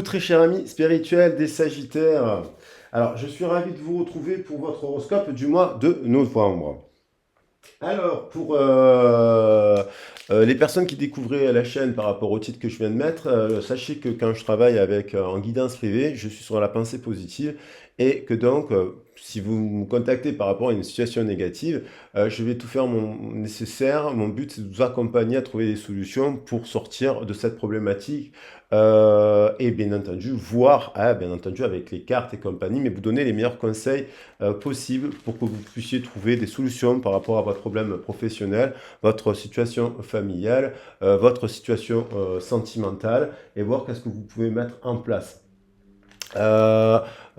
vous, très cher ami spirituel des Sagittaires. Alors, je suis ravi de vous retrouver pour votre horoscope du mois de novembre. Alors, pour les personnes qui découvraient la chaîne par rapport au titre que je viens de mettre, sachez que quand je travaille avec en guidance privée, je suis sur la pensée positive et que donc, si vous me contactez par rapport à une situation négative, je vais tout faire mon nécessaire. Mon but, c'est de vous accompagner à trouver des solutions pour sortir de cette problématique et bien entendu, voir, bien entendu, avec les cartes et compagnie, mais vous donner les meilleurs conseils possibles pour que vous puissiez trouver des solutions par rapport à votre problème professionnel, votre situation familiale, votre situation sentimentale et voir qu'est-ce que vous pouvez mettre en place.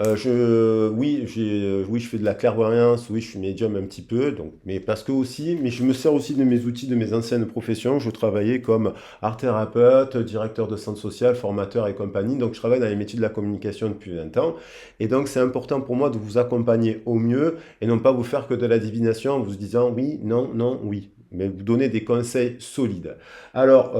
Oui, je fais de la clairvoyance, oui, je suis médium un petit peu, donc, mais parce que aussi, mais je me sers aussi de mes outils de mes anciennes professions. Je travaillais comme art thérapeute, directeur de centre social, formateur et compagnie, donc je travaille dans les métiers de la communication depuis 20 ans, et donc c'est important pour moi de vous accompagner au mieux et non pas vous faire que de la divination en vous disant oui, non, non, oui, mais vous donner des conseils solides. Alors,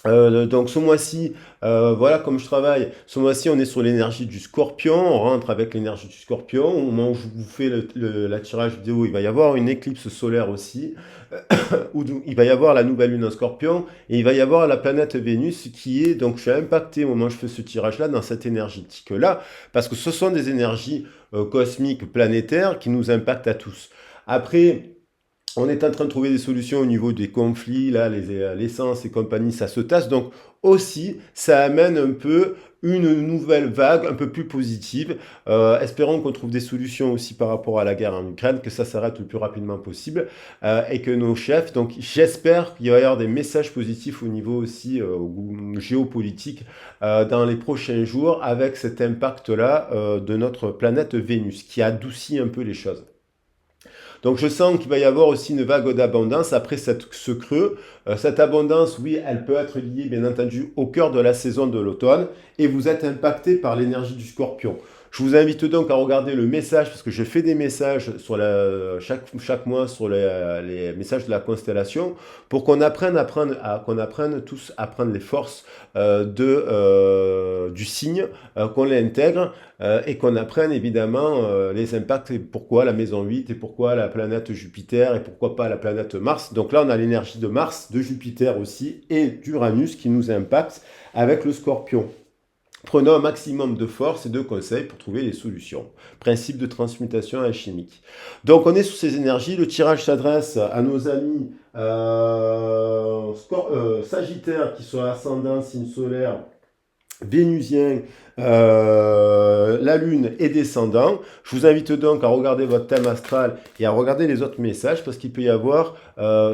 donc ce mois-ci, voilà comme je travaille. Ce mois-ci, on est sur l'énergie du Scorpion. On rentre avec l'énergie du Scorpion. Au moment où je vous fais la tirage vidéo, il va y avoir une éclipse solaire aussi, où il va y avoir la nouvelle lune en Scorpion et il va y avoir la planète Vénus qui est donc je suis impacté au moment où je fais ce tirage-là dans cette énergétique-là parce que ce sont des énergies cosmiques planétaires qui nous impactent à tous. Après. On est en train de trouver des solutions au niveau des conflits, là, l'essence et compagnie, ça se tasse. Donc aussi, ça amène un peu une nouvelle vague un peu plus positive. Espérons qu'on trouve des solutions aussi par rapport à la guerre en Ukraine, que ça s'arrête le plus rapidement possible et que nos chefs, donc j'espère qu'il va y avoir des messages positifs au niveau aussi géopolitique dans les prochains jours avec cet impact-là de notre planète Vénus qui adoucit un peu les choses. Donc je sens qu'il va y avoir aussi une vague d'abondance après ce creux. Cette abondance, oui, elle peut être liée bien entendu au cœur de la saison de l'automne et vous êtes impacté par l'énergie du Scorpion. Je vous invite donc à regarder le message parce que je fais des messages sur chaque mois sur les messages de la constellation pour qu'on apprenne qu'on apprenne tous à prendre les forces du signe, qu'on l'intègre et qu'on apprenne évidemment les impacts et pourquoi la maison 8 et pourquoi la planète Jupiter et pourquoi pas la planète Mars. Donc là, on a l'énergie de Mars, de Jupiter aussi et d'Uranus qui nous impacte avec le Scorpion. Prenons un maximum de force et de conseils pour trouver les solutions. Principe de transmutation alchimique. Donc on est sous ces énergies. Le tirage s'adresse à nos amis Sagittaires qui sont ascendant signe solaire vénusien, la lune est descendant. Je vous invite donc à regarder votre thème astral et à regarder les autres messages parce qu'il peut y avoir,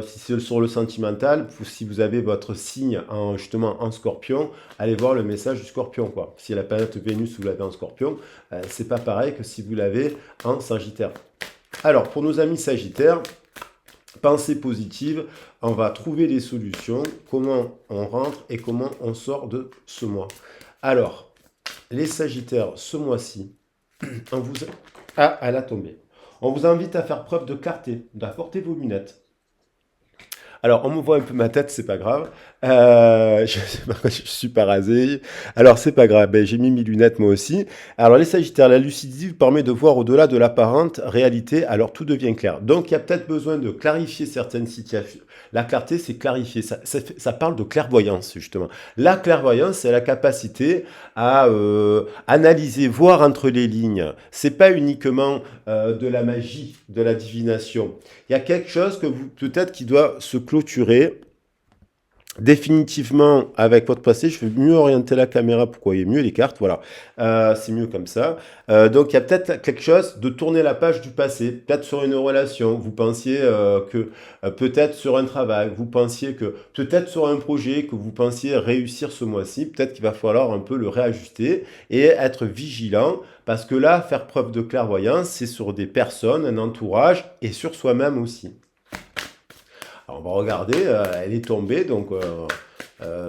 si c'est sur le sentimental, si vous avez votre signe justement en scorpion, allez voir le message du scorpion, quoi. Si la planète Vénus vous l'avez en scorpion, c'est pas pareil que si vous l'avez en sagittaire. Alors, pour nos amis sagittaires, pensée positive, on va trouver des solutions, comment on rentre et comment on sort de ce mois. Alors, les Sagittaires, ce mois-ci, on vous... Ah, elle a tombé. On vous invite à faire preuve de clarté, d'apporter vos lunettes. Alors, on me voit un peu ma tête, c'est pas grave. Je suis pas rasé. Alors, c'est pas grave. Ben, j'ai mis mes lunettes moi aussi. Alors, les Sagittaires, la lucidité vous permet de voir au-delà de l'apparente réalité. Alors, tout devient clair. Donc, il y a peut-être besoin de clarifier certaines situations. La clarté, c'est clarifier. Ça parle de clairvoyance, justement. La clairvoyance, c'est la capacité à analyser, voir entre les lignes. C'est pas uniquement de la magie, de la divination. Il y a quelque chose que peut-être qui doit se clôturer définitivement avec votre passé. Je vais mieux orienter la caméra pour que vous voyez mieux les cartes. Voilà, c'est mieux comme ça. Donc il y a peut-être quelque chose de tourner la page du passé, peut-être sur une relation. Vous pensiez que peut-être sur un travail, vous pensiez que peut-être sur un projet que vous pensiez réussir ce mois-ci. Peut-être qu'il va falloir un peu le réajuster et être vigilant. Parce que là, faire preuve de clairvoyance, c'est sur des personnes, un entourage et sur soi-même aussi. Alors, on va regarder, elle est tombée, donc euh,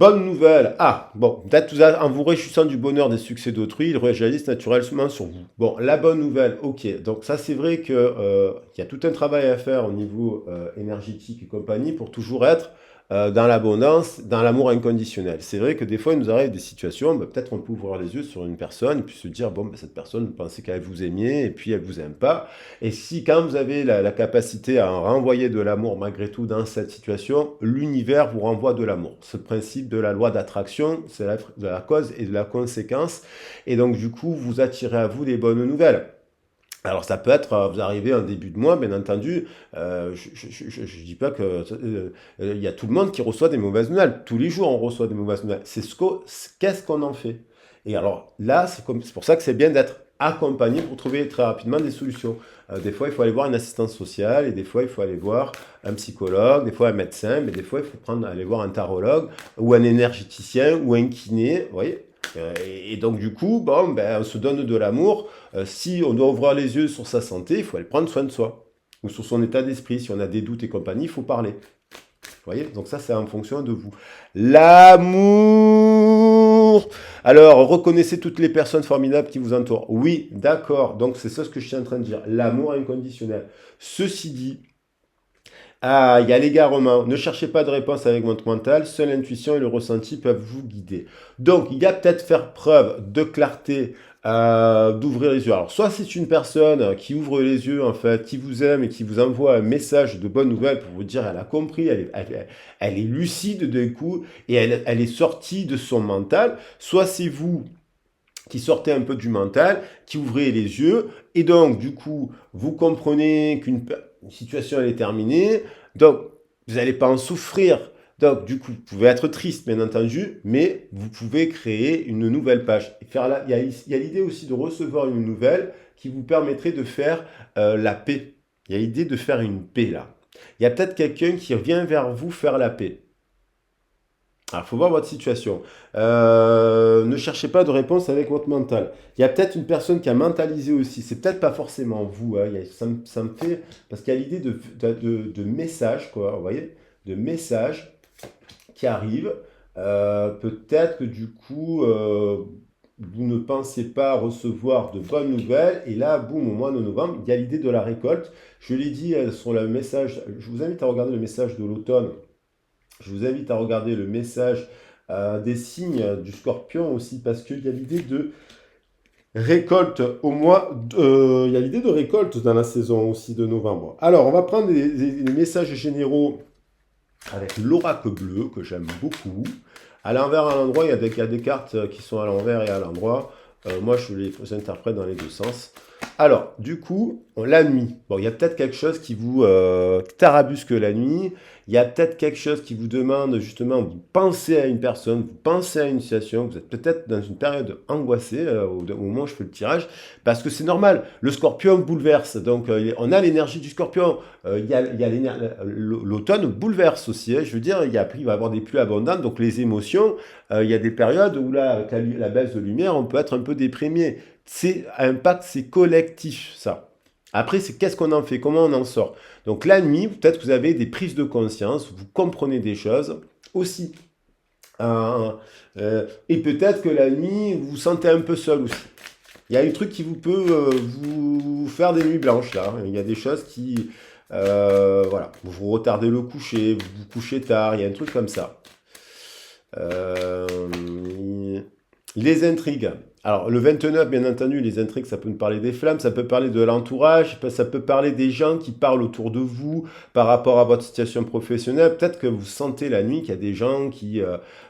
Bonne nouvelle. Ah, bon, peut-être en vous réjouissant du bonheur des succès d'autrui, il réagissent naturellement sur vous. Bon, la bonne nouvelle, ok. Donc ça, c'est vrai que il y a tout un travail à faire au niveau énergétique et compagnie pour toujours être dans l'abondance, dans l'amour inconditionnel. C'est vrai que des fois, il nous arrive des situations, ben, peut-être on peut ouvrir les yeux sur une personne et puis se dire, bon, ben, cette personne, vous pensez qu'elle vous aimait et puis elle vous aime pas. Et si quand vous avez la capacité à renvoyer de l'amour malgré tout dans cette situation, l'univers vous renvoie de l'amour. Ce principe de la loi d'attraction, c'est de la cause et de la conséquence. Et donc du coup, vous attirez à vous des bonnes nouvelles. Alors ça peut être, vous arrivez en début de mois, bien entendu, je dis pas que il y a tout le monde qui reçoit des mauvaises nouvelles. Tous les jours, on reçoit des mauvaises nouvelles. Qu'est-ce qu'on en fait? Et alors là, c'est pour ça que c'est bien d'être accompagné pour trouver très rapidement des solutions. Des fois, il faut aller voir une assistante sociale, et des fois, il faut aller voir un psychologue, des fois un médecin, mais des fois, il faut aller voir un tarologue, ou un énergéticien, ou un kiné, vous voyez? Et donc du coup, bon, ben, on se donne de l'amour. Si on doit ouvrir les yeux sur sa santé, il faut aller prendre soin de soi. Ou sur son état d'esprit. Si on a des doutes et compagnie, il faut parler. Vous voyez? Donc ça, c'est en fonction de vous. L'amour. Alors, reconnaissez toutes les personnes formidables qui vous entourent. Oui, d'accord. Donc c'est ça ce que je suis en train de dire. L'amour inconditionnel. Ceci dit, ah, il y a l'égarement. Ne cherchez pas de réponse avec votre mental. Seule l'intuition et le ressenti peuvent vous guider. Donc, il y a peut-être faire preuve de clarté, d'ouvrir les yeux. Alors, soit c'est une personne qui ouvre les yeux, en fait, qui vous aime et qui vous envoie un message de bonne nouvelle pour vous dire elle a compris, elle est lucide d'un coup et elle est sortie de son mental. Soit c'est vous qui sortez un peu du mental, qui ouvrez les yeux, et donc, du coup, vous comprenez qu'une situation elle est terminée, donc vous n'allez pas en souffrir. Donc, du coup, vous pouvez être triste, bien entendu, mais vous pouvez créer une nouvelle page. Il y a l'idée aussi de recevoir une nouvelle qui vous permettrait de faire la paix. Il y a l'idée de faire une paix, là. Il y a peut-être quelqu'un qui revient vers vous faire la paix. Alors, il faut voir votre situation. Ne cherchez pas de réponse avec votre mental. Il y a peut-être une personne qui a mentalisé aussi. C'est peut-être pas forcément vous. Hein. Ça me fait... Parce qu'il y a l'idée de message, quoi. Vous voyez? De message qui arrive. Peut-être que du coup, vous ne pensez pas recevoir de bonnes nouvelles. Et là, boum, au mois de novembre, il y a l'idée de la récolte. Je l'ai dit sur le message. Je vous invite à regarder le message de l'automne. Je vous invite à regarder le message des signes du scorpion aussi, parce qu'il y a l'idée de récolte il y a l'idée de récolte dans la saison aussi de novembre. Alors, on va prendre les messages généraux avec l'oracle bleu, que j'aime beaucoup. À l'envers, à l'endroit, il y a des cartes qui sont à l'envers et à l'endroit. Moi, je les interprète dans les deux sens. Alors, du coup, la nuit. Bon, il y a peut-être quelque chose qui vous tarabusque la nuit. Il y a peut-être quelque chose qui vous demande justement, vous pensez à une personne, vous pensez à une situation, vous êtes peut-être dans une période angoissée au moment où je fais le tirage, parce que c'est normal, le scorpion bouleverse. Donc, on a l'énergie du scorpion. L'automne bouleverse aussi. Hein. Je veux dire, il va y avoir des pluies abondantes, donc les émotions, il y a des périodes où là, avec la baisse de lumière, on peut être un peu déprimé. C'est impact, c'est collectif, ça. Après, c'est qu'est-ce qu'on en fait, comment on en sort. Donc la nuit, peut-être que vous avez des prises de conscience, vous comprenez des choses aussi. Et peut-être que la nuit, vous vous sentez un peu seul aussi. Il y a un truc qui vous peut vous faire des nuits blanches là. Il y a des choses qui, voilà, vous retardez le coucher, vous vous couchez tard, il y a un truc comme ça. Euh, les intrigues. Alors, le 29, bien entendu, les intrigues, ça peut nous parler des flammes, ça peut parler de l'entourage, ça peut parler des gens qui parlent autour de vous par rapport à votre situation professionnelle. Peut-être que vous sentez la nuit qu'il y a des gens qui,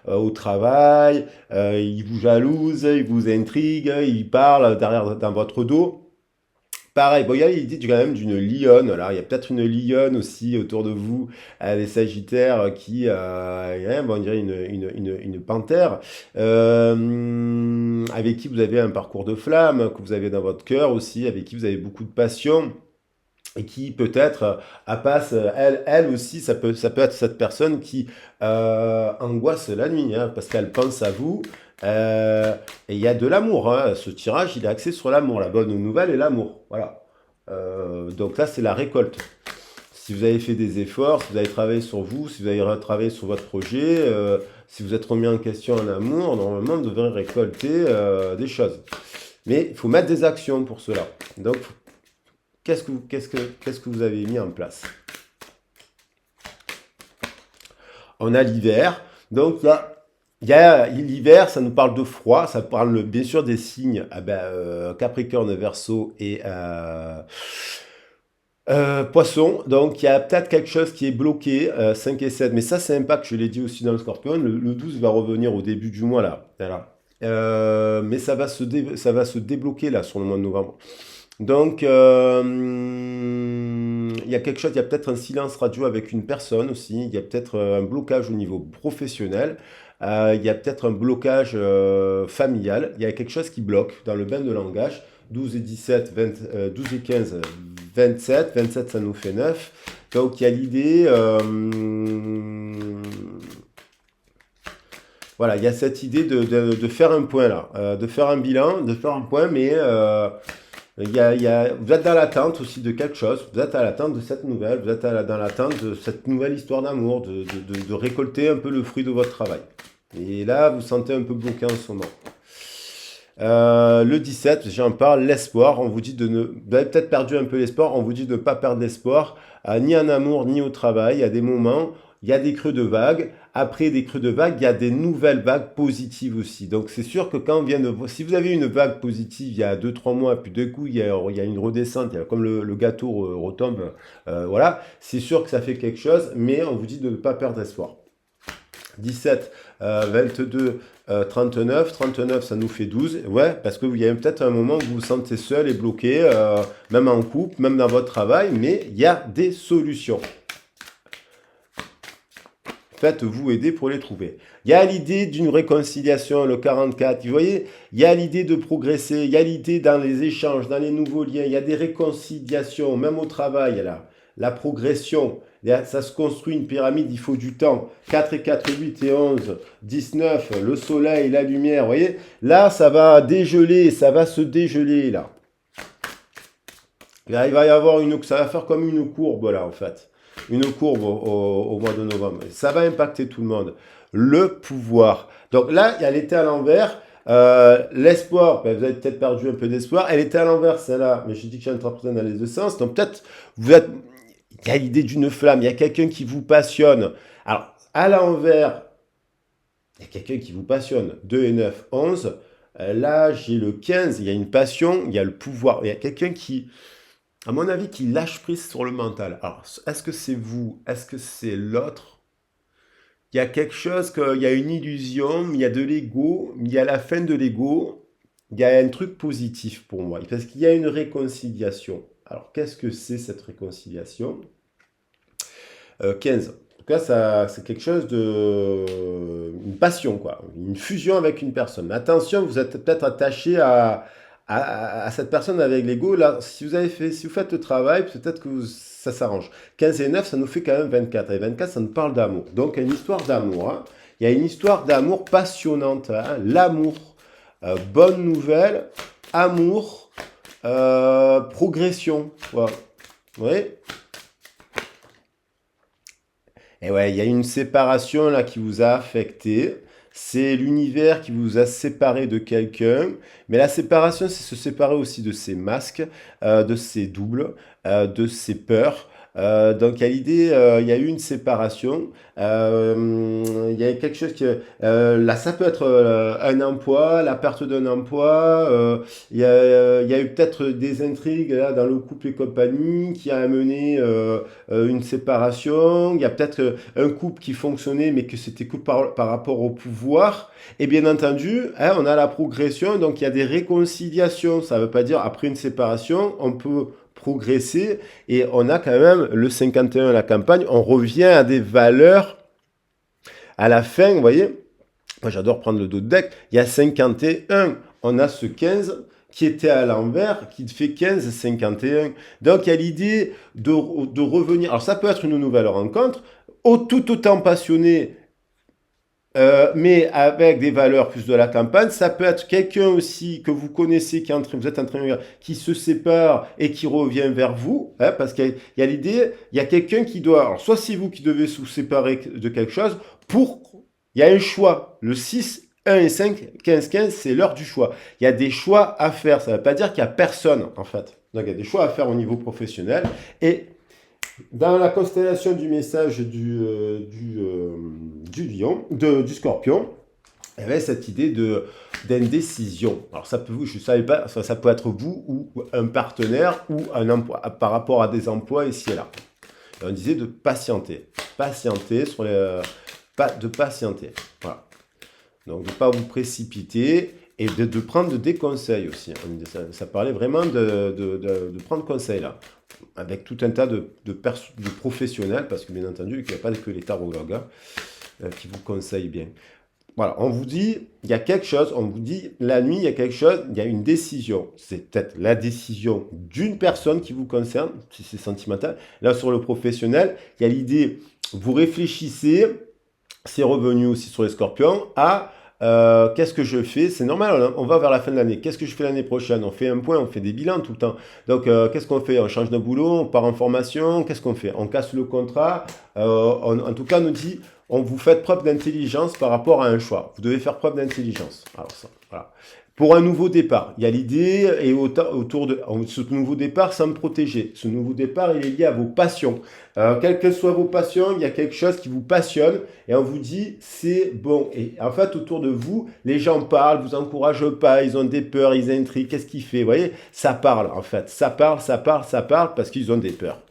au travail, ils vous jalousent, ils vous intriguent, ils parlent derrière dans votre dos. Pareil, bon, il y a l'idée quand même d'une lionne, là. Il y a peut-être une lionne aussi autour de vous, les Sagittaires qui, bon, on dirait une panthère, avec qui vous avez un parcours de flamme, que vous avez dans votre cœur aussi, avec qui vous avez beaucoup de passion. Et qui peut-être passe, elle aussi, ça peut être cette personne qui angoisse la nuit, hein, parce qu'elle pense à vous. Et il y a de l'amour. Hein. Ce tirage, il est axé sur l'amour. La bonne nouvelle est l'amour. Voilà. Donc là, c'est la récolte. si vous avez fait des efforts, si vous avez travaillé sur vous, si vous avez travaillé sur votre projet, si vous êtes remis en question en amour, normalement, vous devrez récolter des choses. Mais il faut mettre des actions pour cela. Donc, qu'est-ce que vous avez mis en place? On a l'hiver. Donc, l'hiver, ça nous parle de froid. Ça parle bien sûr des signes Capricorne, Verseau et Poisson. Donc, il y a peut-être quelque chose qui est bloqué, 5 et 7. Mais ça, c'est impact, je l'ai dit aussi dans le Scorpion. Le 12 va revenir au début du mois, là. Voilà. Mais ça va se débloquer, là, sur le mois de novembre. Donc, il y a quelque chose, il y a peut-être un silence radio avec une personne aussi, il y a peut-être un blocage au niveau professionnel, il y a peut-être un blocage familial, il y a quelque chose qui bloque dans le bain de langage. 12 et 17, 12 et 15, 27, 27 ça nous fait 9. Donc il y a l'idée, voilà, il y a cette idée de faire un point là, de faire un bilan, de faire un point, mais vous êtes dans l'attente aussi de quelque chose, vous êtes à l'attente de cette nouvelle, vous êtes dans l'attente de cette nouvelle histoire d'amour, de récolter un peu le fruit de votre travail. Et là, vous sentez un peu bloqué en ce moment. Le 17, j'en parle, l'espoir. On vous dit vous avez peut-être perdu un peu l'espoir, on vous dit de ne pas perdre l'espoir, ni en amour, ni au travail. Il y a des moments, il y a des creux de vagues. Après des creux de vagues, il y a des nouvelles vagues positives aussi. Donc c'est sûr que quand on vient si vous avez une vague positive il y a 2-3 mois, puis d'un coup il y a une redescente, comme le gâteau retombe, voilà, c'est sûr que ça fait quelque chose, mais on vous dit de ne pas perdre espoir. 17, 22, 39. 39, ça nous fait 12. Ouais, parce que il y a peut-être un moment où vous vous sentez seul et bloqué, même en couple, même dans votre travail, mais il y a des solutions. Faites-vous aider pour les trouver. Il y a l'idée d'une réconciliation, le 44. Vous voyez, il y a l'idée de progresser, il y a l'idée dans les échanges, dans les nouveaux liens, il y a des réconciliations, même au travail, là. La progression, ça se construit une pyramide, il faut du temps. 4 et 4, 8 et 11, 19, le soleil, la lumière, vous voyez. Là, ça va dégeler, ça va se dégeler, là. Là, il va y avoir ça va faire comme une courbe, là, en fait. Une courbe au mois de novembre. Ça va impacter tout le monde. Le pouvoir. Donc là, elle était à l'envers. L'espoir, vous avez peut-être perdu un peu d'espoir. Elle était à l'envers, celle-là. Mais j'ai dit que j'ai interprété dans les deux sens. Donc peut-être, il y a l'idée d'une flamme. Il y a quelqu'un qui vous passionne. Alors, à l'envers, il y a quelqu'un qui vous passionne. 2 et 9, 11. Là, j'ai le 15. Il y a une passion. Il y a le pouvoir. Il y a quelqu'un qui, à mon avis, qui lâche prise sur le mental. Alors, est-ce que c'est vous? Est-ce que c'est l'autre? Il y a quelque chose, il y a une illusion, il y a de l'ego, il y a la fin de l'ego, il y a un truc positif pour moi, parce qu'il y a une réconciliation. Alors, qu'est-ce que c'est cette réconciliation? 15. En tout cas, c'est quelque chose une passion, quoi. Une fusion avec une personne. Mais attention, vous êtes peut-être attaché à cette personne avec l'ego. Là, si vous faites le travail, peut-être que ça s'arrange. 15 et 9, ça nous fait quand même 24. Et 24, ça nous parle d'amour. Donc, une histoire d'amour. Hein. Il y a une histoire d'amour passionnante. Hein. L'amour. Bonne nouvelle. Amour. Progression. Voilà. Vous voyez? Et ouais, il y a une séparation là qui vous a affecté. C'est l'univers qui vous a séparé de quelqu'un. Mais la séparation, c'est se séparer aussi de ses masques, de ses doubles, de ses peurs. Donc, il y a l'idée, il y a eu une séparation. Il y a quelque chose là, ça peut être un emploi, la perte d'un emploi. Il y a eu peut-être des intrigues là, dans le couple et compagnie qui a amené une séparation. Il y a peut-être un couple qui fonctionnait, mais que c'était que par rapport au pouvoir. Et bien entendu, hein, on a la progression, donc il y a des réconciliations. Ça ne veut pas dire après une séparation, on peut progresser et on a quand même le 51 à la campagne. On revient à des valeurs à la fin, vous voyez. Moi, j'adore prendre le dos de deck. Il y a 51. On a ce 15 qui était à l'envers, qui fait 15, 51. Donc, il y a l'idée de revenir. Alors, ça peut être une nouvelle rencontre, tout autant passionné Mais avec des valeurs plus de la campagne, ça peut être quelqu'un aussi que vous connaissez, qui est en train, vous êtes en train de regarder, qui se sépare et qui revient vers vous, hein, parce qu'il y a l'idée, il y a quelqu'un qui doit, alors soit c'est vous qui devez vous séparer de quelque chose, pour, il y a un choix, le 6, 1 et 5, 15, 15, c'est l'heure du choix. Il y a des choix à faire, ça ne veut pas dire qu'il n'y a personne, en fait. Donc il y a des choix à faire au niveau professionnel, et dans la constellation du message du lion, du scorpion, il y avait cette idée d'indécision. Alors ça peut, je ne savais pas, ça peut être vous ou un partenaire ou un emploi, par rapport à des emplois ici et là. Et on disait de patienter. Patienter sur les... de patienter. Voilà. Donc de ne pas vous précipiter et de prendre des conseils aussi. Ça parlait vraiment de prendre conseil là, avec tout un tas de professionnels, parce que bien entendu, il n'y a pas que les tarologues qui vous conseillent bien. Voilà, on vous dit, il y a quelque chose, on vous dit, la nuit, il y a quelque chose, il y a une décision. C'est peut-être la décision d'une personne qui vous concerne, si c'est sentimental. Là, sur le professionnel, il y a l'idée, vous réfléchissez, c'est revenu aussi sur les scorpions, à qu'est-ce que je fais? C'est normal, on va vers la fin de l'année. Qu'est-ce que je fais l'année prochaine? On fait un point, on fait des bilans tout le temps. Donc, qu'est-ce qu'on fait? On change de boulot, on part en formation, qu'est-ce qu'on fait? On casse le contrat. En tout cas, on nous dit, on vous fait preuve d'intelligence par rapport à un choix. Vous devez faire preuve d'intelligence. Alors ça, voilà. Pour un nouveau départ, il y a l'idée et autour de ce nouveau départ, sans me protéger. Ce nouveau départ, il est lié à vos passions. Quelles que soient vos passions, il y a quelque chose qui vous passionne et on vous dit c'est bon. Et en fait, autour de vous, les gens parlent, vous encouragent pas, ils ont des peurs, ils intriguent. Qu'est-ce qu'il fait? Vous voyez, ça parle en fait. Ça parle, ça parle, ça parle parce qu'ils ont des peurs.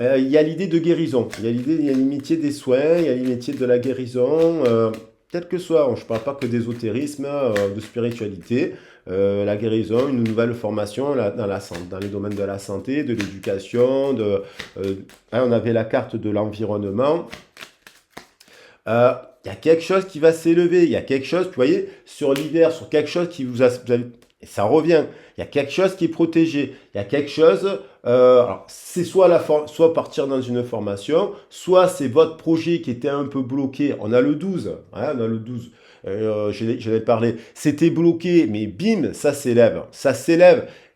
Il y a l'idée de guérison. Il y a l'idée, il y a l'amitié des soins, il y a l'amitié de la guérison. Quel que soit, je ne parle pas que d'ésotérisme, de spiritualité, la guérison, une nouvelle formation dans les domaines de la santé, de l'éducation, on avait la carte de l'environnement. Il y a quelque chose qui va s'élever, il y a quelque chose, vous voyez, sur l'hiver, sur quelque chose qui et ça revient, il y a quelque chose qui est protégé, il y a quelque chose, alors c'est soit partir dans une formation, soit c'est votre projet qui était un peu bloqué, on a le 12, hein, on a le 12, je l'ai parlé, c'était bloqué, mais bim, ça s'élève,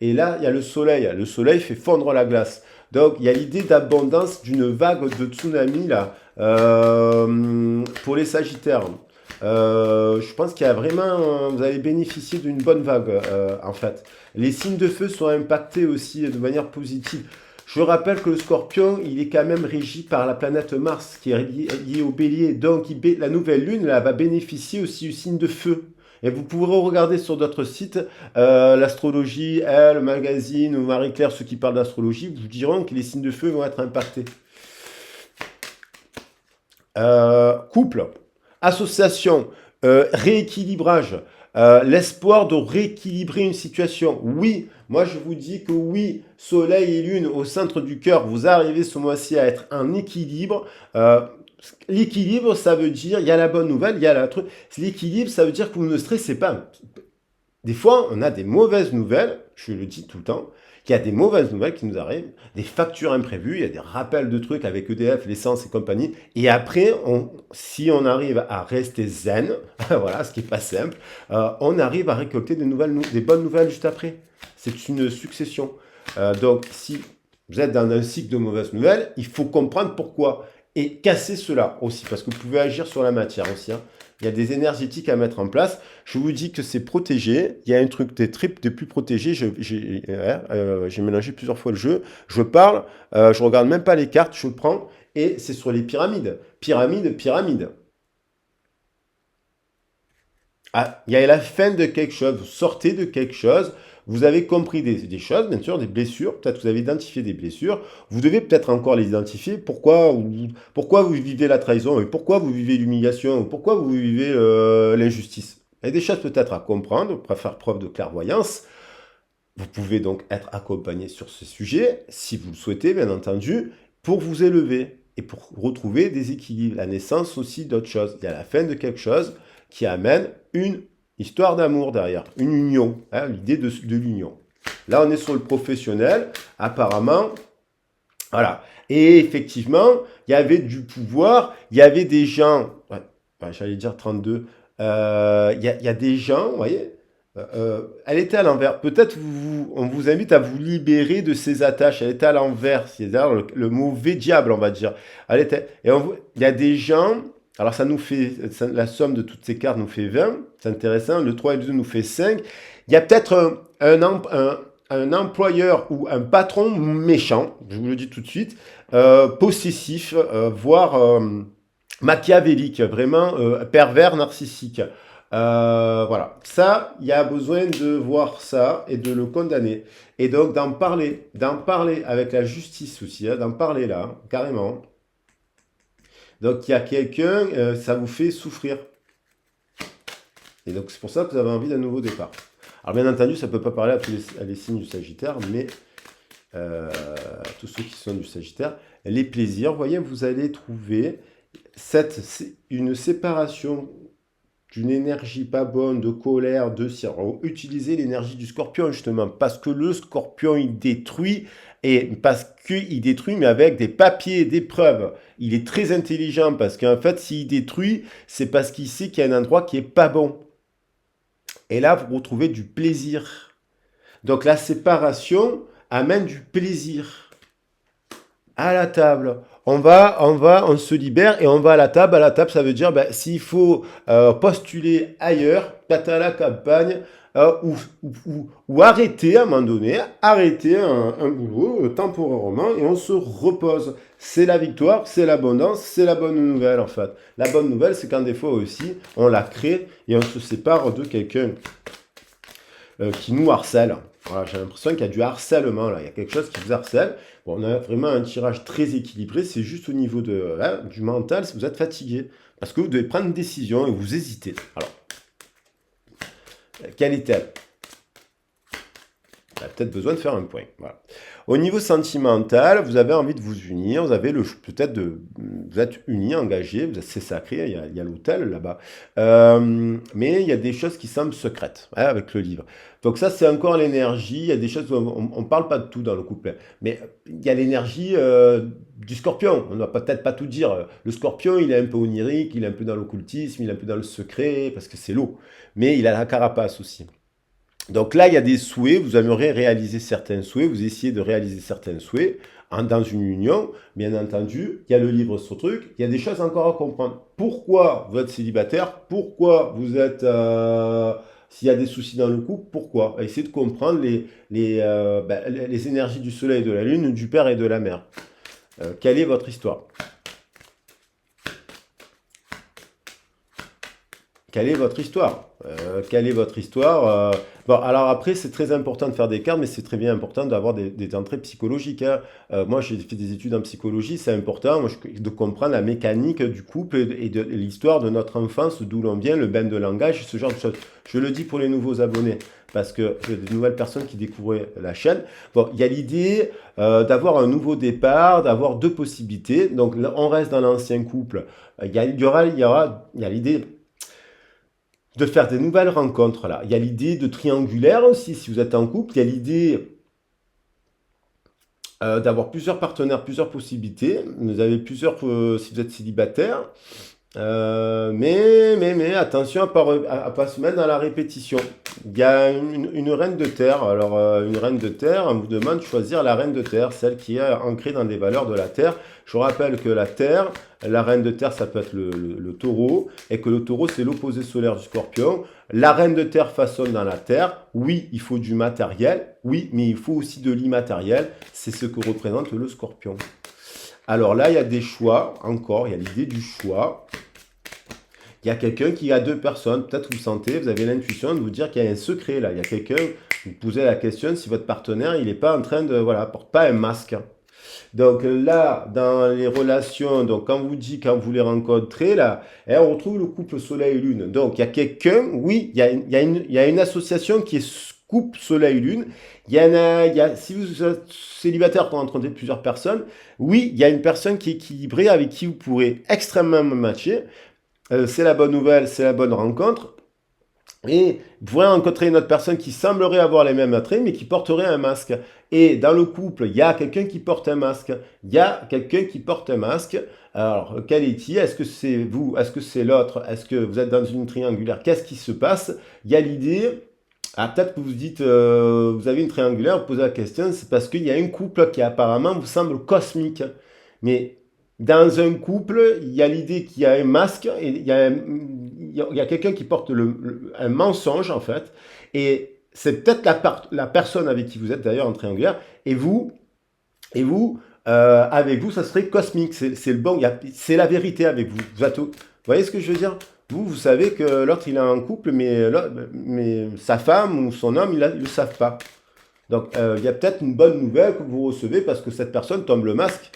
et là, il y a le soleil fait fondre la glace. Donc, il y a l'idée d'abondance d'une vague de tsunami, là, pour les Sagittaires. Je pense qu'il y a vraiment, vous allez bénéficier d'une bonne vague, en fait. Les signes de feu sont impactés aussi de manière positive. Je rappelle que le Scorpion, il est quand même régi par la planète Mars, qui est liée au Bélier. Donc, la nouvelle lune, là, va bénéficier aussi du signe de feu. Et vous pourrez regarder sur d'autres sites, l'astrologie, le magazine, ou Marie-Claire, ceux qui parlent d'astrologie, vous diront que les signes de feu vont être impactés. Couple, association, rééquilibrage, l'espoir de rééquilibrer une situation. Oui, moi je vous dis que oui, soleil et lune au centre du cœur, vous arrivez ce mois-ci à être en équilibre. L'équilibre, ça veut dire, il y a la bonne nouvelle, il y a la truc. L'équilibre, ça veut dire que vous ne stressez pas. Des fois, on a des mauvaises nouvelles, je le dis tout le temps, il y a des mauvaises nouvelles qui nous arrivent, des factures imprévues, il y a des rappels de trucs avec EDF, l'essence et compagnie. Et après, si on arrive à rester zen, voilà, ce qui n'est pas simple, on arrive à récolter des bonnes nouvelles juste après. C'est une succession. Donc, si vous êtes dans un cycle de mauvaises nouvelles, il faut comprendre pourquoi. Et casser cela aussi, parce que vous pouvez agir sur la matière aussi. Hein. Il y a des énergétiques à mettre en place. Je vous dis que c'est protégé. Il y a un truc des tripes des plus protégés. J'ai mélangé plusieurs fois le jeu. Je parle, je regarde même pas les cartes, je prends. Et c'est sur les pyramides. Pyramide. Ah, il y a la fin de quelque chose. Vous sortez de quelque chose. Vous avez compris des choses, bien sûr, des blessures. Peut-être que vous avez identifié des blessures. Vous devez peut-être encore les identifier. Pourquoi vous vivez la trahison et pourquoi vous vivez l'humiliation ou pourquoi vous vivez l'injustice. Il y a des choses peut-être à comprendre, à faire preuve de clairvoyance. Vous pouvez donc être accompagné sur ce sujet, si vous le souhaitez, bien entendu, pour vous élever et pour retrouver des équilibres. La naissance aussi d'autres choses. Il y a la fin de quelque chose qui amène une histoire d'amour derrière, une union, hein, l'idée de l'union. Là, on est sur le professionnel, apparemment, voilà. Et effectivement, il y avait du pouvoir, il y avait des gens, enfin, j'allais dire 32. Il y a des gens, vous voyez, elle était à l'envers. Peut-être on vous invite à vous libérer de ces attaches. Elle était à l'envers, c'est-à-dire le mauvais diable, on va dire. Il y a des gens, alors ça nous fait, la somme de toutes ces cartes nous fait 20, c'est intéressant. Le 3 et le 2 nous fait 5. Il y a peut-être un employeur ou un patron méchant, je vous le dis tout de suite, possessif, voire machiavélique, vraiment pervers, narcissique. Voilà, ça, il y a besoin de voir ça et de le condamner. Et donc d'en parler avec la justice aussi, hein, d'en parler là, carrément. Donc il y a quelqu'un, ça vous fait souffrir. Et donc c'est pour ça que vous avez envie d'un nouveau départ. Alors bien entendu, ça ne peut pas parler à tous les signes du Sagittaire, mais tous ceux qui sont du Sagittaire, les plaisirs, vous voyez, vous allez trouver une séparation d'une énergie pas bonne, de colère, de cire. Utilisez l'énergie du Scorpion justement, parce que le Scorpion il détruit, et parce qu'il détruit, mais avec des papiers, des preuves. Il est très intelligent, parce qu'en fait, s'il détruit, c'est parce qu'il sait qu'il y a un endroit qui est pas bon. Et là, vous retrouvez du plaisir. Donc la séparation amène du plaisir à la table. On se libère et on va à la table. À la table, ça veut dire, ben, s'il faut postuler ailleurs, tâter la campagne, ou arrêter à un moment donné, arrêter un boulot temporairement et on se repose. C'est la victoire, c'est l'abondance, c'est la bonne nouvelle en fait. La bonne nouvelle, c'est quand des fois aussi, on la crée et on se sépare de quelqu'un qui nous harcèle. Voilà, j'ai l'impression qu'il y a du harcèlement là, il y a quelque chose qui vous harcèle. Bon, on a vraiment un tirage très équilibré, c'est juste au niveau du mental, si vous êtes fatigué. Parce que vous devez prendre une décision et vous hésitez. Alors, quelle est-elle? Vous avez peut-être besoin de faire un point. Voilà. Au niveau sentimental, vous avez envie de vous unir, vous avez peut-être vous êtes unis, engagés, c'est sacré, il y a l'hôtel là-bas. Mais il y a des choses qui semblent secrètes avec le livre. Donc ça, c'est encore l'énergie, il y a des choses, on ne parle pas de tout dans le couple, mais il y a l'énergie du Scorpion. On ne va peut-être pas tout dire. Le Scorpion, il est un peu onirique, il est un peu dans l'occultisme, il est un peu dans le secret, parce que c'est l'eau. Mais il a la carapace aussi. Donc là, il y a des souhaits, vous aimeriez réaliser certains souhaits, vous essayez de réaliser certains souhaits dans une union, bien entendu, il y a le livre sur le truc, il y a des choses encore à comprendre. Pourquoi vous êtes célibataire? Pourquoi vous êtes... s'il y a des soucis dans le couple, pourquoi? Essayez de comprendre les énergies du soleil et de la lune, du père et de la mère. Quelle est votre histoire? Quelle est votre histoire? Quelle est votre histoire? Bon, alors après, c'est très important de faire des cartes, mais c'est très bien important d'avoir des entrées psychologiques, hein. Moi, j'ai fait des études en psychologie, c'est important de comprendre la mécanique du couple et de l'histoire de notre enfance, d'où l'on vient, le bain de langage, ce genre de choses. Je le dis pour les nouveaux abonnés, parce que il y a des nouvelles personnes qui découvraient la chaîne. Bon, il y a l'idée d'avoir un nouveau départ, d'avoir deux possibilités. Donc, là, on reste dans l'ancien couple. Il y a l'idée de faire des nouvelles rencontres là. Il y a l'idée de triangulaire aussi, si vous êtes en couple. Il y a l'idée d'avoir plusieurs partenaires, plusieurs possibilités. Vous avez plusieurs, si vous êtes célibataire. Mais attention à pas se mettre dans la répétition. Il y a une reine de terre. Alors, une reine de terre, on vous demande de choisir la reine de terre, celle qui est ancrée dans des valeurs de la terre. Je vous rappelle que la terre, la reine de terre, ça peut être le taureau, et que le taureau, c'est l'opposé solaire du scorpion. La reine de terre façonne dans la terre. Oui, il faut du matériel. Oui, mais il faut aussi de l'immatériel. C'est ce que représente le scorpion. Alors là, il y a des choix, encore, il y a l'idée du choix. Il y a quelqu'un qui a deux personnes, peut-être vous sentez, vous avez l'intuition de vous dire qu'il y a un secret là. Il y a quelqu'un, vous posez la question si votre partenaire, il n'est pas en train de, voilà, porte pas un masque. Donc là, dans les relations, donc quand vous les rencontrez, là, on retrouve le couple soleil-lune. Donc il y a quelqu'un, oui, il y a une association qui est couple soleil-lune. Si vous êtes célibataire pour rencontrer plusieurs personnes, oui, il y a une personne qui est équilibrée avec qui vous pourrez extrêmement matcher. C'est la bonne nouvelle, c'est la bonne rencontre. Et vous pourrez rencontrer une autre personne qui semblerait avoir les mêmes attraits, mais qui porterait un masque. Et dans le couple, il y a quelqu'un qui porte un masque. Il y a quelqu'un qui porte un masque. Alors, quel est-il? Est-ce que c'est vous? Est-ce que c'est l'autre? Est-ce que vous êtes dans une triangulaire? Qu'est-ce qui se passe? Il y a l'idée. Ah, peut-être que vous dites, vous avez une triangulaire, vous posez la question, c'est parce qu'il y a un couple qui apparemment vous semble cosmique. Mais dans un couple, il y a l'idée qu'il y a un masque et il y a quelqu'un qui porte un mensonge en fait. Et c'est peut-être la personne avec qui vous êtes d'ailleurs en triangulaire. Et vous, avec vous, ça serait cosmique. C'est le bon, c'est la vérité avec vous. Vous voyez ce que je veux dire? Vous savez que l'autre, il a un couple, mais sa femme ou son homme, ils ne le savent pas. Donc, il y a peut-être une bonne nouvelle que vous recevez parce que cette personne tombe le masque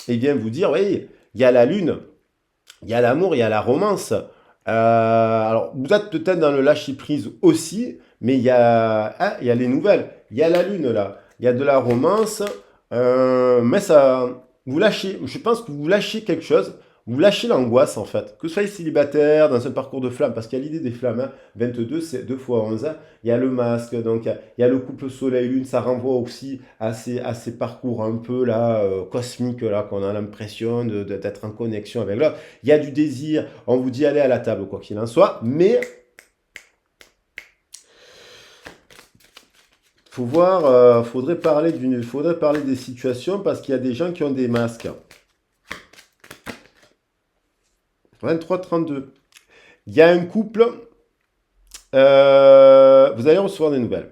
et vient vous dire, oui, il y a la lune, il y a l'amour, il y a la romance. Alors, vous êtes peut-être dans le lâcher-prise aussi, mais il y a les nouvelles. Il y a la lune là, il y a de la romance, mais ça, vous lâchez, je pense que vous lâchez quelque chose, vous lâchez l'angoisse en fait. Que vous soyez célibataire, dans un parcours de flammes, parce qu'il y a l'idée des flammes, hein. 22, c'est 2 fois 11, hein. Il y a le masque, donc il y a le couple soleil-lune, ça renvoie aussi à ces parcours un peu là, cosmiques, là, qu'on a l'impression d'être en connexion avec l'autre. Il y a du désir, on vous dit allez à la table, quoi qu'il en soit, mais faut voir, faudrait parler des situations parce qu'il y a des gens qui ont des masques. 23-32. Il y a un couple, vous allez recevoir des nouvelles.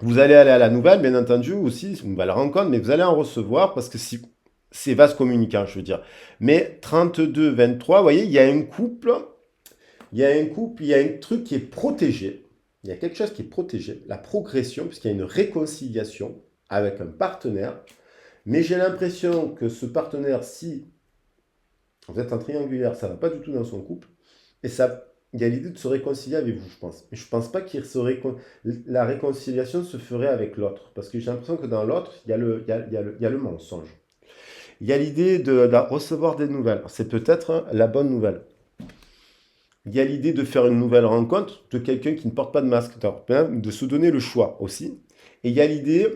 Vous allez aller à la nouvelle, bien entendu, aussi, une nouvelle rencontre, mais vous allez en recevoir parce que si, c'est vaste communicant, je veux dire. Mais 32-23, vous voyez, il y a un truc qui est protégé. Il y a quelque chose qui est protégé, la progression, puisqu'il y a une réconciliation avec un partenaire. Mais j'ai l'impression que ce partenaire, si vous êtes en triangulaire, ça ne va pas du tout dans son couple. Et ça, il y a l'idée de se réconcilier avec vous, je pense. Mais je ne pense pas la réconciliation se ferait avec l'autre. Parce que j'ai l'impression que dans l'autre, il y a le mensonge. Il y a l'idée de recevoir des nouvelles. C'est peut-être la bonne nouvelle. Il y a l'idée de faire une nouvelle rencontre de quelqu'un qui ne porte pas de masque, de se donner le choix aussi. Et il y a l'idée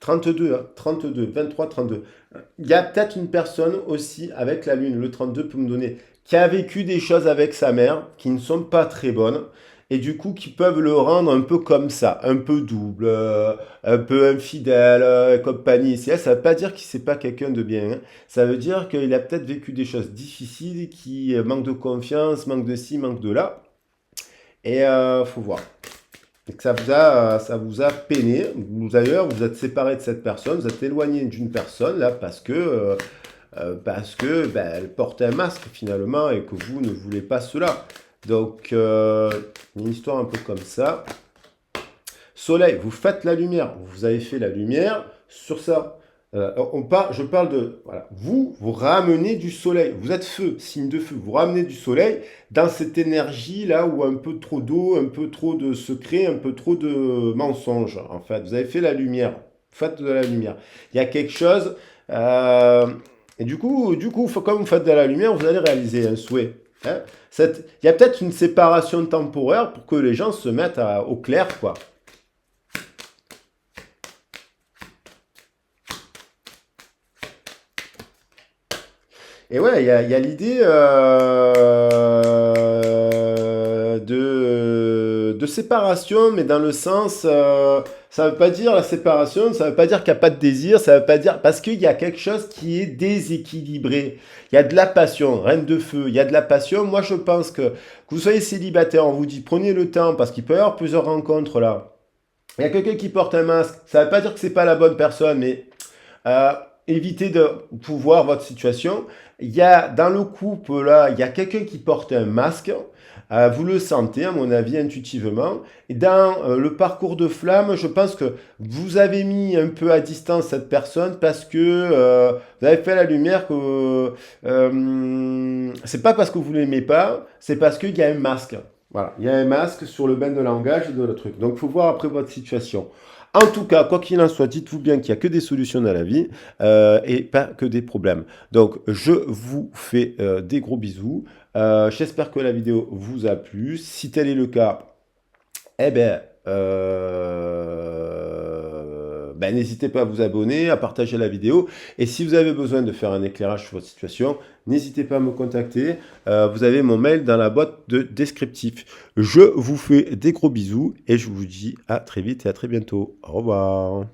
32, hein, 32, 23, 32. Il y a peut-être une personne aussi avec la lune, le 32 peut me donner, qui a vécu des choses avec sa mère qui ne sont pas très bonnes et du coup qui peuvent le rendre un peu comme ça, un peu double, un peu infidèle, compagnie. Ça ne veut pas dire qu'il n'est pas quelqu'un de bien, hein. Ça veut dire qu'il a peut-être vécu des choses difficiles, qui manque de confiance, manque de ci, manque de là. Et faut voir. Et que ça vous a peiné. D'ailleurs, vous êtes séparé de cette personne, vous êtes éloigné d'une personne là parce que ben, elle porte un masque finalement et que vous ne voulez pas cela. Donc, une histoire un peu comme ça. Soleil, vous faites la lumière. Vous avez fait la lumière sur ça. Je parle de, voilà, vous ramenez du soleil. Vous êtes feu, signe de feu. Vous ramenez du soleil dans cette énergie là où un peu trop d'eau, un peu trop de secrets, un peu trop de mensonges. En fait, vous avez fait la lumière. Vous faites de la lumière. Il y a quelque chose. Et du coup, comme vous faites de la lumière, vous allez réaliser un souhait, hein. Il y a peut-être une séparation temporaire pour que les gens se mettent au clair, quoi. Et ouais, il y a l'idée de séparation, mais dans le sens, ça veut pas dire la séparation, ça veut pas dire qu'il n'y a pas de désir, ça veut pas dire, parce qu'il y a quelque chose qui est déséquilibré. Il y a de la passion, reine de feu, il y a de la passion. Moi, je pense que vous soyez célibataire, on vous dit prenez le temps, parce qu'il peut y avoir plusieurs rencontres là. Il y a quelqu'un qui porte un masque, ça veut pas dire que c'est pas la bonne personne, mais euh, évitez de pouvoir votre situation. Il y a dans le couple là, il y a quelqu'un qui porte un masque. Vous le sentez, à mon avis, intuitivement. Et dans le parcours de flamme, je pense que vous avez mis un peu à distance cette personne parce que vous avez fait la lumière que c'est pas parce que vous l'aimez pas, c'est parce qu'il y a un masque. Voilà, il y a un masque sur le bain de langage de le truc. Donc, il faut voir après votre situation. En tout cas, quoi qu'il en soit, dites-vous bien qu'il n'y a que des solutions dans la vie et pas que des problèmes. Donc, je vous fais des gros bisous. J'espère que la vidéo vous a plu. Si tel est le cas, eh ben, n'hésitez pas à vous abonner, à partager la vidéo. Et si vous avez besoin de faire un éclairage sur votre situation, n'hésitez pas à me contacter. Vous avez mon mail dans la boîte de descriptif. Je vous fais des gros bisous et je vous dis à très vite et à très bientôt. Au revoir.